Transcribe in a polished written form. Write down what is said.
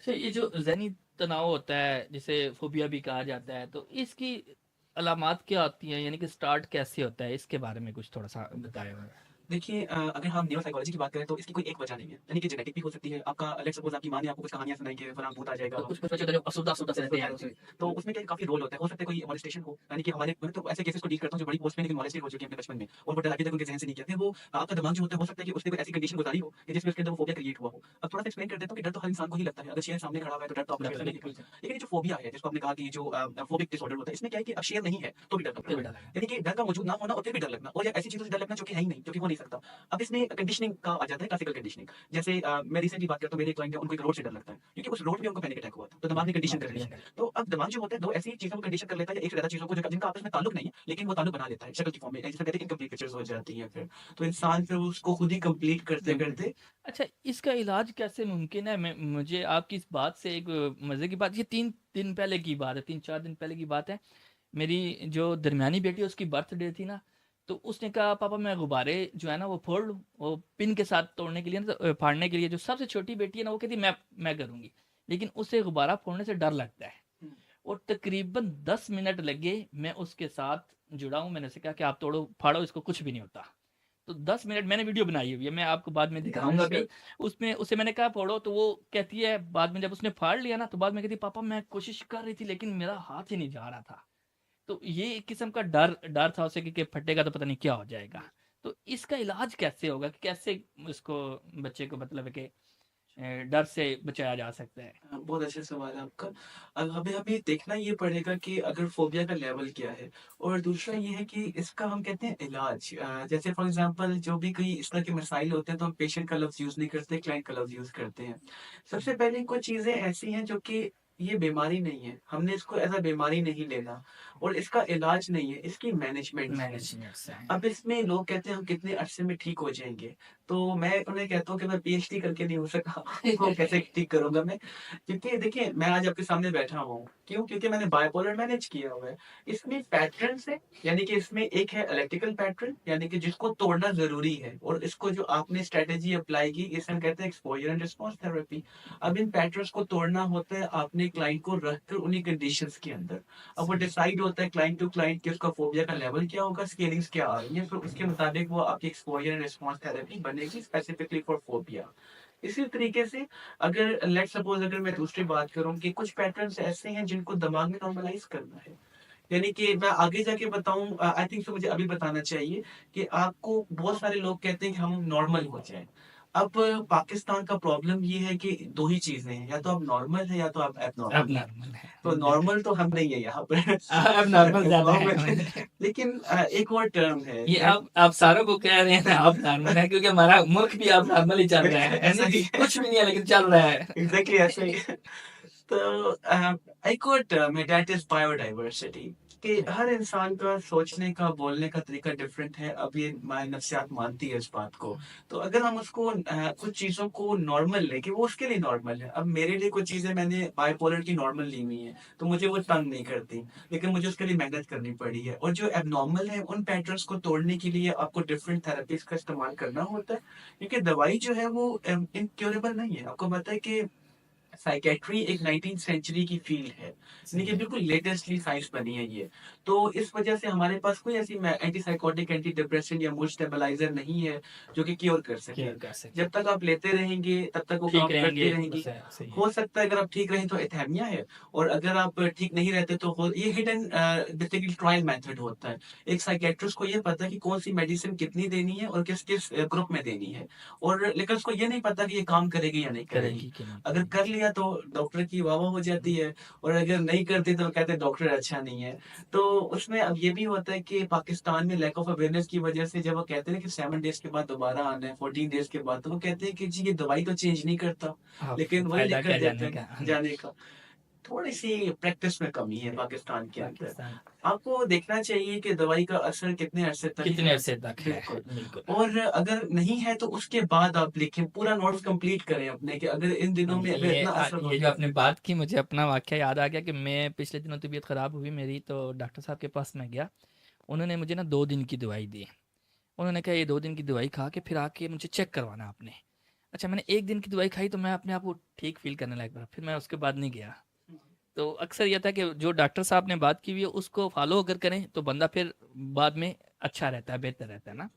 अच्छा, ये जो ज़हनी तनाव होता है, जिसे फ़ोबिया भी कहा जाता है, तो इसकी अलामात क्या होती हैं? यानी कि स्टार्ट कैसे होता है? इसके बारे में कुछ थोड़ा-सा बताएँ हमें। देखिए अगर हम न्यूरोसाइकोलॉजी की बात करें तो इसकी कोई एक वजह नहीं है। यानी कि जेनेटिक भी हो सकती है। आपका लेट्स सपोज़ आपकी माँ ने आपको कुछ कहानियाँ सुनाई कि फलाना भूत आ जाएगा। तो कुछ बच्चे होते हैं जो अफसुर्दा-अफसुर्दा से रहते हैं जी, उसमें। तो उसमें क्या काफ़ी रोल होता है। हो सकता है कोई मोलेस्टेशन हो, यानी कि हमारे मैं तो ऐसे केसेस को डील करता हूँ जो बड़ी पोस्ट में लेकिन मोलेस्टेड हो चुकी है अपने बचपन में और वो डर अभी तक उनके ज़हन से नहीं गया। फिर वो आपका दिमाग जो होता है हो सकता है कि उसने कोई ऐसी कंडीशन गुज़ारी हो कि जिसमें उसके अंदर वो फ़ोबिया क्रिएट हुआ हो। अब थोड़ा-सा एक्सप्लेन कर देता हूँ कि डर तो हर इंसान को ही लगता है। अगर शेर सामने खड़ा हुआ है तो डर तो आपको डर शेर तो से लगेगा। बिल्कुल सही। लेकिन ये जो फ़ोबिया है जिसको आपने कहा कि जो फ़ोबिक डिसऑर्डर होता है, इसमें क्या है कि अब शेर नहीं है तो भी डर लगता फिर है। भी डर लगा। यानी कि डर का मौजूद ना होना और फिर भी डर लगना और या ऐसी चीज़ों से डर लगना जो कि है ही नहीं, जो कि हो नहीं सकता। अब इसमें कंडीशनिंग का आ जाता है, क्लासिकल कंडीशनिंग। जैसे मैं रिसेंटली बात करता हूँ, मेरे एक क्लाइंट है, उनको एक रोड से डर लगता है, क्योंकि उस रोड पे उनको पैनिक अटैक हुआ था, तो दिमाग ने कंडीशन दिमाग कर में लिया। कंडीशन कर तो अब दिमाग जो होता है 2 ऐसी चीज़ों को कंडीशन कर लेता है या एक से ज़्यादा चीज़ों को जिनका आपस में ताल्लुक नहीं है, लेकिन वो ताल्लुक बना लेता है शक्ल की फॉर्म में, जिसे कहते हैं इनकम्प्लीट पिक्चर्स हो जाती हैं फिर। तो इंसान फिर उसको खुद ही कंप्लीट कंप्लीट। करते-करते अच्छा, इसका इलाज कैसे मुमकिन है? मैं मुझे आपकी इस बात से एक मज़े की बात, ये 3 दिन पहले की बात है, 3-4 दिन पहले की बात है। मेरी जो दरमियानी बेटी है उसकी बर्थडे थी ना, तो उसने कहा पापा मैं गुब्बारे जो है ना वो फोड़ लूँ, वो पिन के साथ तोड़ने के लिए ना, तो फाड़ने के लिए। जो सबसे छोटी बेटी है ना वो कहती मैं करूँगी, लेकिन उसे गुब्बारा फोड़ने से डर लगता है। हुँ, और तकरीबन 10 मिनट लगे, मैं उसके साथ जुड़ा हूँ। मैंने उसे कहा कि आप तोड़ो फाड़ो इसको, कुछ भी नहीं होता। तो 10 मिनट मैंने वीडियो बनाई हुई है, मैं आपको बाद में दिखाऊंगा अच्छा। भी। उसमें उसे मैंने कहा फोड़ो, तो वो कहती है बाद में, जब उसने फाड़ लिया ना, तो बाद में कहती है पापा मैं कोशिश कर रही थी लेकिन मेरा हाथ ही नहीं जा रहा था। तो ये एक किस्म का डर डर था उसे कि फटेगा तो पता नहीं क्या हो जाएगा। तो इसका इलाज कैसे होगा, कि कैसे इसको, बच्चे को मतलब है कि डर से बचाया जा सकता है? हाँ, बहुत अच्छा सवाल है आपका। अब हमें हमें देखना ये पड़ेगा कि अगर फ़ोबिया का लेवल क्या है और दूसरा ये है कि इसका हम कहते हैं इलाज जैसे फॉर एग्ज़ाम्पल जो भी कोई इस तरह के मसाइल होते हैं तो हम पेशेंट का लफ्ज़ यूज़ नहीं करते, क्लाइंट का लफ्ज़ यूज़ करते हैं। सबसे पहले कुछ चीज़ें ऐसी हैं जो कि ये बीमारी नहीं है, हमने इसको एज़ अ बीमारी नहीं लेना और इसका इलाज नहीं है, इसकी मैनेजमेंट है। मैनेजमेंट से है। अब इसमें लोग कहते हैं हम कितने अरसे में ठीक हो जाएँगे, तो मैं उन्हें कहता हूँ कि मैं पीएचडी करके नहीं हो सका, वो कैसे ठीक करूँगा मैं? क्योंकि देखिए मैं आज आपके सामने बैठा हुआ हूँ, क्यों? क्योंकि मैंने बाइपोलर मैनेज किया हुआ है। इसमें पैटर्न्स हैं, यानी कि इसमें एक है इलेक्ट्रिकल पैटर्न, यानी कि जिसको तोड़ना ज़रूरी है और इसको जो आपने स्ट्रैटेजी अप्लाई की, इसे हम कहते हैं एक्सपोज़र एंड रिस्पॉन्स थेरेपी। अब इन पैटर्न्स को तोड़ना होता है आपने क्लाइंट को रखकर उन्हीं कंडीशंस के अंदर। अब वो डिसाइड होता है क्लाइंट टू क्लाइंट कि उसका फोबिया का लेवल क्या होगा, स्केलिंग्स क्या आ रही है, फिर उसके मुताबिक वो आपकी एक्सपोजर एंड रिस्पॉन्स थेरेपी बनेगी स्पेसिफिकली फॉर फोबिया। इसी तरीके से अगर लेट्स सपोज अगर मैं दूसरी बात करूं कि कुछ पैटर्न्स ऐसे हैं जिनको दिमाग में नॉर्मलाइज करना है, यानी कि मैं आगे जाके बताऊं आई थिंक सो मुझे अभी बताना चाहिए कि आपको बहुत सारे लोग कहते हैं कि हम नॉर्मल हो जाएं। अब पाकिस्तान का प्रॉब्लम ये है कि दो ही चीजें हैं, या तो आप नॉर्मल है या तो आप अब एबनॉर्मल है। नॉर्मल है। तो बिल्कुल। नॉर्मल तो हम नहीं है यहाँ पर अब नॉर्मल ज्यादा नॉर्मल है। है। लेकिन एक और टर्म है ये आप सारों को कह रहे हैं ना अब नॉर्मल है, क्योंकि हमारा मुल्क भी अब नॉर्मल ही चल रहा बिल्कुल है ऐसा नहीं? ही है। कुछ भी नहीं है लेकिन चल रहा है। एग्जैक्टली ऐसा ही है। तो एक और टर्म है दैट इज बायोडाइवर्सिटी, कि हर इंसान का सोचने का बोलने का तरीका डिफरेंट है। अब ये नफ्सियात मानती है इस बात को। तो अगर हम उसको कुछ चीज़ों को नॉर्मल लें कि वो उसके लिए नॉर्मल है, अब मेरे लिए कुछ चीज़ें मैंने बाइपोलर की नॉर्मल ली हुई है तो मुझे वो तंग नहीं करती, लेकिन मुझे उसके लिए मेहनत करनी पड़ी है। और जो एबनॉर्मल है उन पैटर्न्स को तोड़ने के लिए आपको डिफरेंट थेरेपीज का इस्तेमाल करना होता है, क्योंकि दवाई जो है वो इनक्योरेबल नहीं है। आपको पता है कि साइकेट्री एक 19th सेंचुरी की फील्ड है, यानी सही कि है। बिल्कुल लेटेस्टली साइंस बनी है ये। तो इस वजह से हमारे पास कोई ऐसी एंटी साइकोटिक, एंटी डिप्रेशन या मूड स्टेबलाइजर नहीं है जो कि क्योर कर सके। केयर कर सके। जब तक आप लेते रहेंगे तब तक वो ठीक काम करती रहेंगे रहेंगी। बस है, सही है। हो सकता है अगर आप ठीक रहें तो एथेमिया है, और अगर आप ठीक नहीं रहते तो ये हिडन बेसिकली ट्रायल मेथड होता है। एक साइकेट्रिस्ट को ये पता है कि कौन सी मेडिसिन कितनी देनी है और किस किस ग्रुप में देनी है, और लेकिन उसको ये नहीं पता कि ये काम करेगी या नहीं करेगी। करेगी कि नहीं अगर करेगी। कर लिया तो डॉक्टर की वाह-वाह हो जाती है, और अगर नहीं करती तो कहते हैं डॉक्टर अच्छा नहीं है। तो उसमें अब ये भी होता है कि पाकिस्तान में लैक ऑफ अवेयरनेस की वजह से जब वो कहते हैं ना कि 7 डेज़ के बाद दोबारा आना है, 14 डेज़ के बाद, तो वो कहते हैं कि जी ये दवाई तो चेंज नहीं करता, हाँ, लेकिन वही फायदा लिख कर क्या देते जाने हैं का। जाने का। थोड़ी-सी प्रैक्टिस में कमी है पाकिस्तान के अंदर। पाकिस्तान आपको देखना चाहिए कि दवाई का असर कितने अरसे तक कितने है। अरसे तक है? बिल्कुल। बिल्कुल। और अगर नहीं है तो उसके बाद आप लिखें, पूरा नोट्स कंप्लीट करें अपने, कि अगर इन दिनों में अगर इतना असर ये जो होता है। आपने बात की, मुझे अपना वाकया याद आ गया कि मैं पिछले दिनों तबीयत ख़राब हुई मेरी, तो डॉक्टर साहब के पास मैं गया। उन्होंने मुझे ना 2 दिन की दवाई दी। उन्होंने कहा ये 2 दिन की दवाई खा के फिर आके मुझे चेक करवाना आपने। अच्छा, मैंने 1 दिन की दवाई खाई तो मैं अपने आप को ठीक फ़ील करने लगा, फिर मैं उसके बाद नहीं गया। तो अक्सर ये था कि जो डॉक्टर साहब ने बात की हुई है उसको फ़ॉलो अगर करें तो बंदा फिर बाद में अच्छा रहता है, बेहतर रहता है ना?